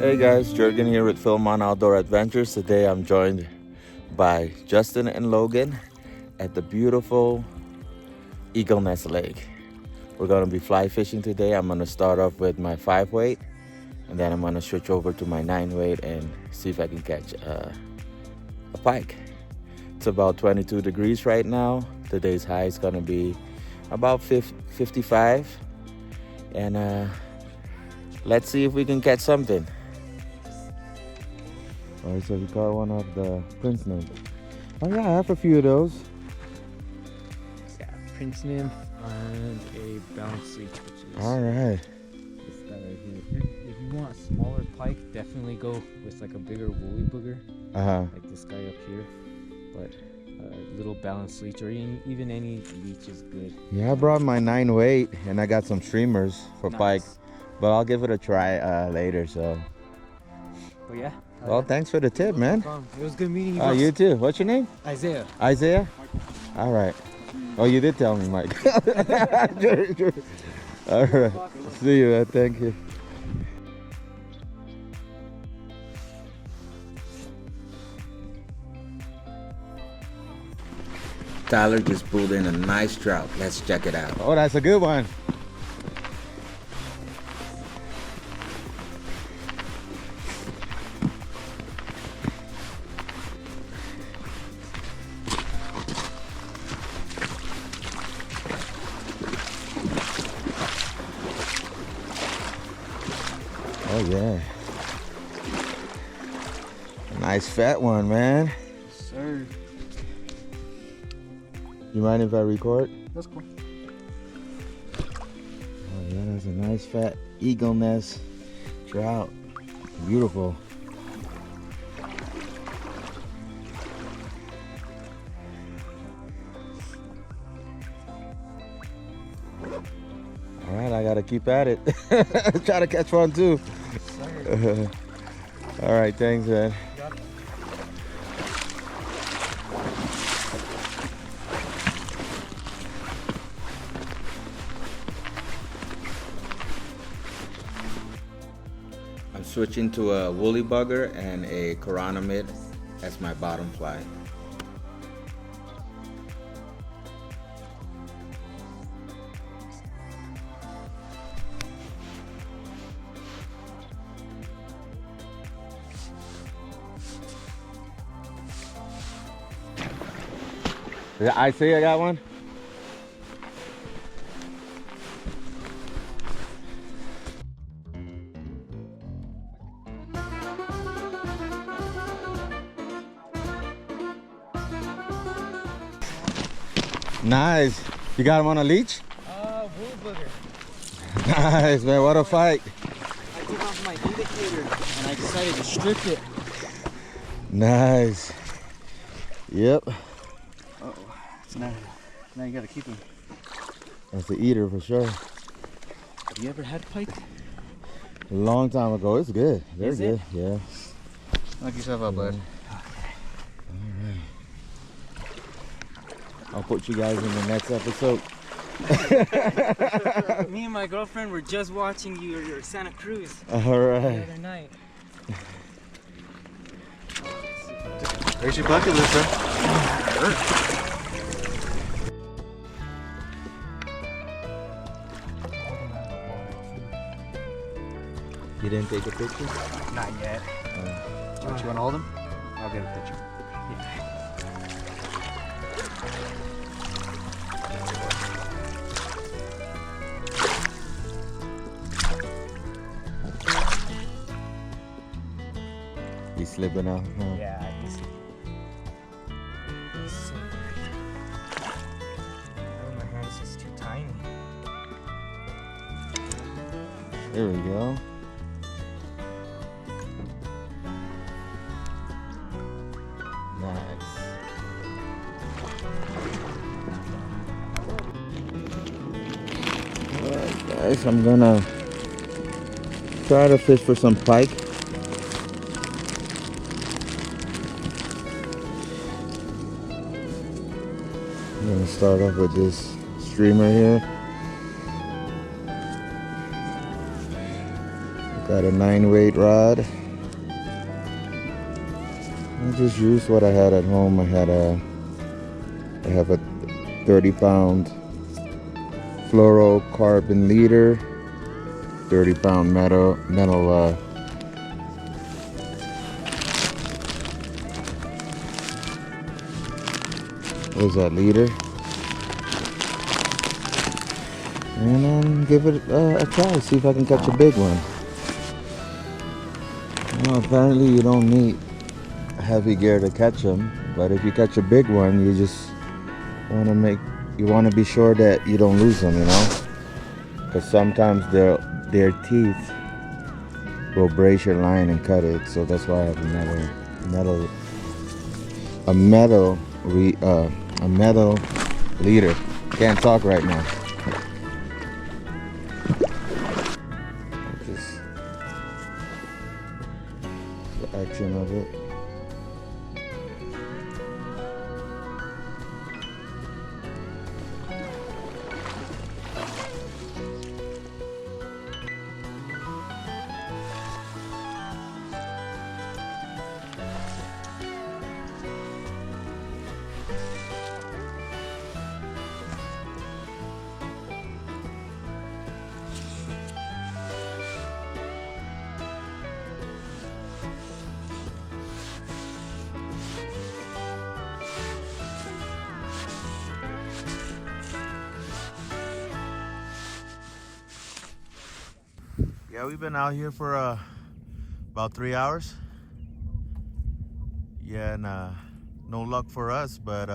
Hey guys, Jurgen here with Film on Outdoor Adventures. Today I'm joined by Justin and Logan at the beautiful Eagle Nest Lake. We're gonna be fly fishing today. I'm gonna start off with my 5 weight and then I'm gonna switch over to my 9 weight and see if I can catch a pike. It's about 22 degrees right now. Today's high is gonna be about 55 and let's see if we can catch something. Alright, so we caught one of the prince nymph. Oh yeah, I have a few of those. Yeah, prince nymph and a balance leech, which is Alright. this guy right here. If you want a smaller pike, definitely go with like a bigger woolly booger, like this guy up here. But a little balance leech or even any leech is good. Yeah, I brought my 9 weight and I got some streamers for pike, but I'll give it a try later. So. But yeah. Well, thanks for the tip, man. It was good meeting you. Oh, you too. What's your name? Isaiah. Isaiah? All right. Oh, you did tell me, Mike. Sure. All right. See you, man. Thank you. Tyler just pulled in a nice trout. Let's check it out. Oh, that's a good one. Oh yeah, nice fat one, man. Yes, sir. You mind if I record? That's cool. Oh yeah, that's a nice fat eagle nest trout. Beautiful. All right, I gotta keep at it. Try to catch one too. Yes, all right, thanks, man. I'm switching to a woolly bugger and a Corona mid as my bottom fly. Yeah, I see I got one. Nice. You got him on a leech? Wool booger. Nice, man. What a fight. I took off my indicator and I decided to strip it. Nice. Yep. Uh-oh. So now you gotta keep him. That's the eater for sure. Have you ever had pike? A long time ago. It's good. They're Is good. it? Yeah. Knock yourself out, bud. Alright. I'll put you guys in the next episode. Me and my girlfriend were just watching your Santa Cruz Alright. the other night. There's your bucket list, bro. You didn't take a picture? Not yet. You want to hold him? I'll get a picture. He's slipping out. Huh? Yeah, I can see. So oh, my hand is just too tiny. There we go. Nice. Alright guys, I'm gonna try to fish for some pike. I'm gonna start off with this streamer here. Got a 9-weight rod. I just used what I had at home. I have a 30-pound fluorocarbon leader, 30-pound metal what is that, leader? And then give it a try, see if I can catch a big one. Well, apparently you don't need heavy gear to catch them, but if you catch a big one, you just want to be sure that you don't lose them, you know, because sometimes their teeth will brace your line and cut it. So that's why I have a metal leader. Can't talk right now. Just the action of it. Yeah, we've been out here for about 3 hours. Yeah, and no luck for us, but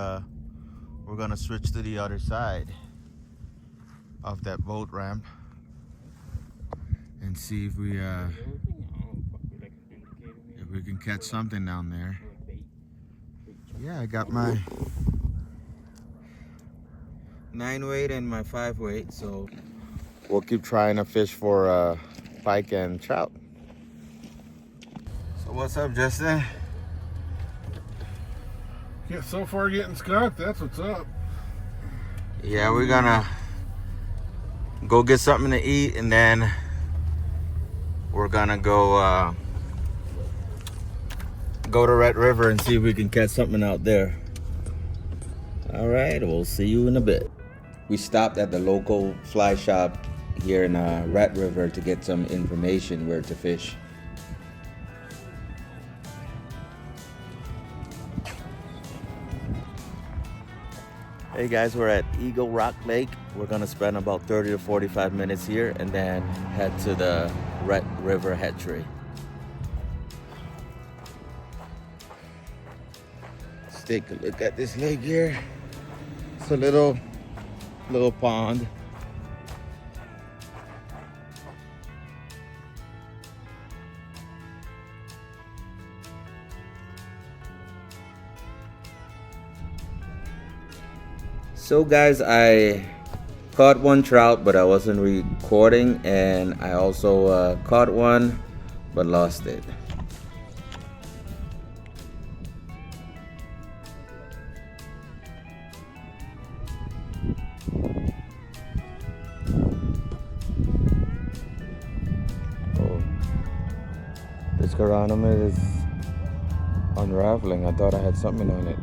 we're gonna switch to the other side of that boat ramp and see if we can catch something down there. Yeah, I got my 9-weight and my 5-weight, so we'll keep trying to fish for pike and trout. So what's up, Justin? Yeah, so far getting skunked, that's what's up. Yeah, we're gonna go get something to eat, and then we're gonna go to Red River and see if we can catch something out there. All right, we'll see you in a bit. We stopped at the local fly shop here in Red River to get some information where to fish. Hey guys, we're at Eagle Rock Lake. We're gonna spend about 30 to 45 minutes here and then head to the Red River Hatchery. Let's take a look at this lake here. It's a little pond. So guys, I caught one trout, but I wasn't recording, and I also caught one but lost it. Oh, this chironomid is unraveling. I thought I had something on it.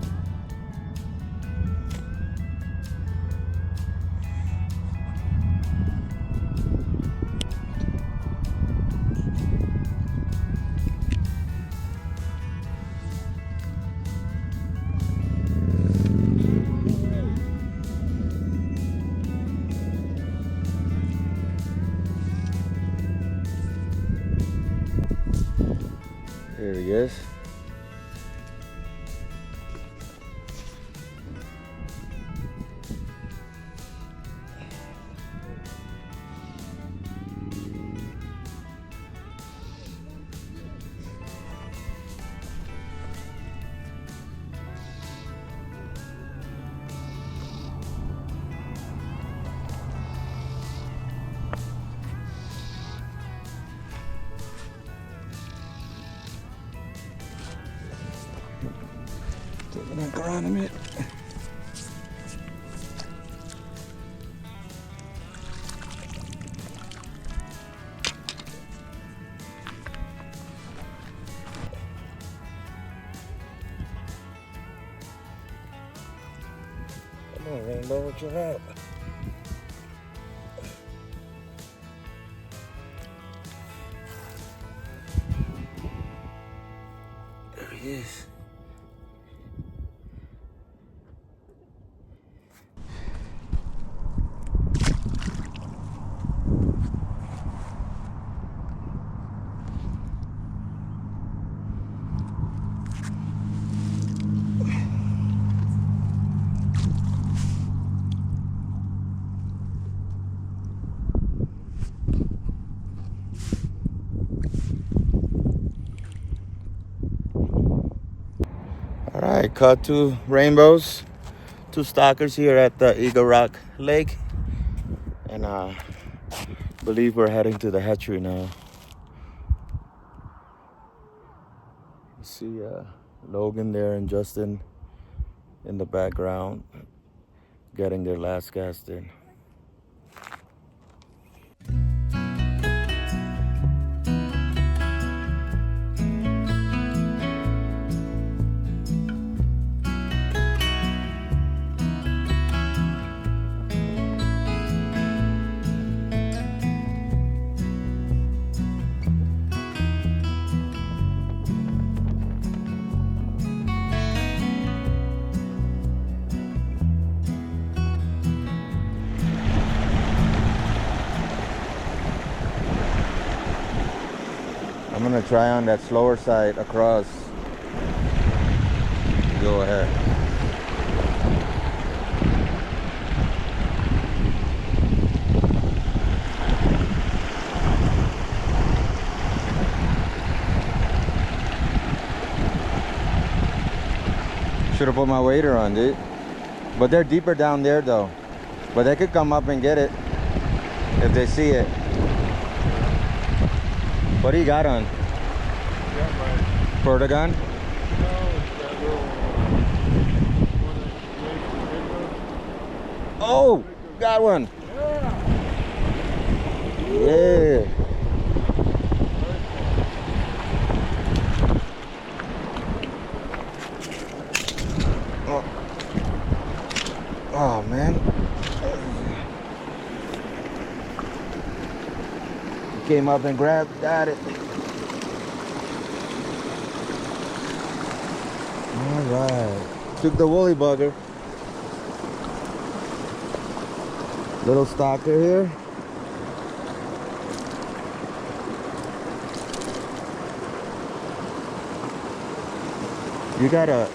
Here he is. Taking a chironomid. Oh, Rainbow, what you have? There he is. All right, caught 2 rainbows, 2 stalkers here at the Eagle Rock Lake, and believe we're heading to the hatchery now. See Logan there and Justin in the background getting their last cast in. I'm gonna try on that slower side across. Go ahead. Should have put my wader on, dude. But they're deeper down there though. But they could come up and get it if they see it. What do you got on? Got my Portagon? Oh, got one. Yeah. Oh, oh man. Came up and grabbed, got it. All right. Took the woolly bugger. Little stalker here. You gotta.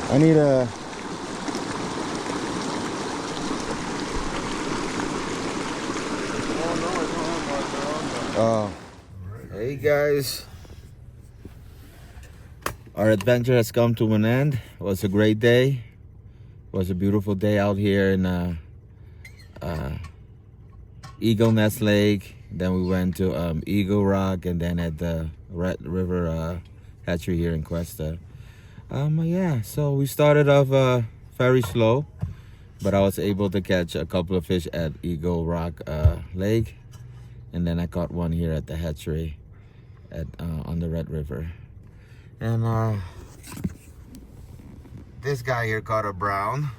I need a. Oh. Hey guys. Our adventure has come to an end. It was a great day. It was a beautiful day out here in Eagle Nest Lake. Then we went to Eagle Rock and then at the Red River Hatchery here in Questa. Yeah, so we started off very slow, but I was able to catch a couple of fish at Eagle Rock Lake, and then I caught one here at the hatchery at on the Red River. And this guy here caught a brown.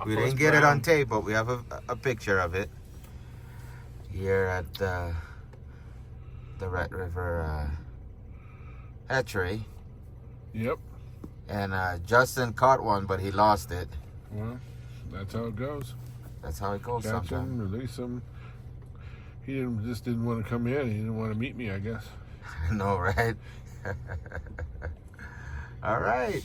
We didn't get it on tape, but we have a picture of it here at the Red River Hatchery. Yep. And Justin caught one, but he lost it. Well, that's how it goes. That's how it goes Catch sometimes. him, release him. He just didn't want to come in. He didn't want to meet me, I guess. No, right? All right.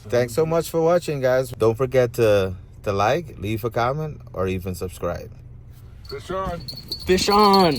Thanks so much for watching, guys. Don't forget to like, leave a comment, or even subscribe. Fish on. Fish on!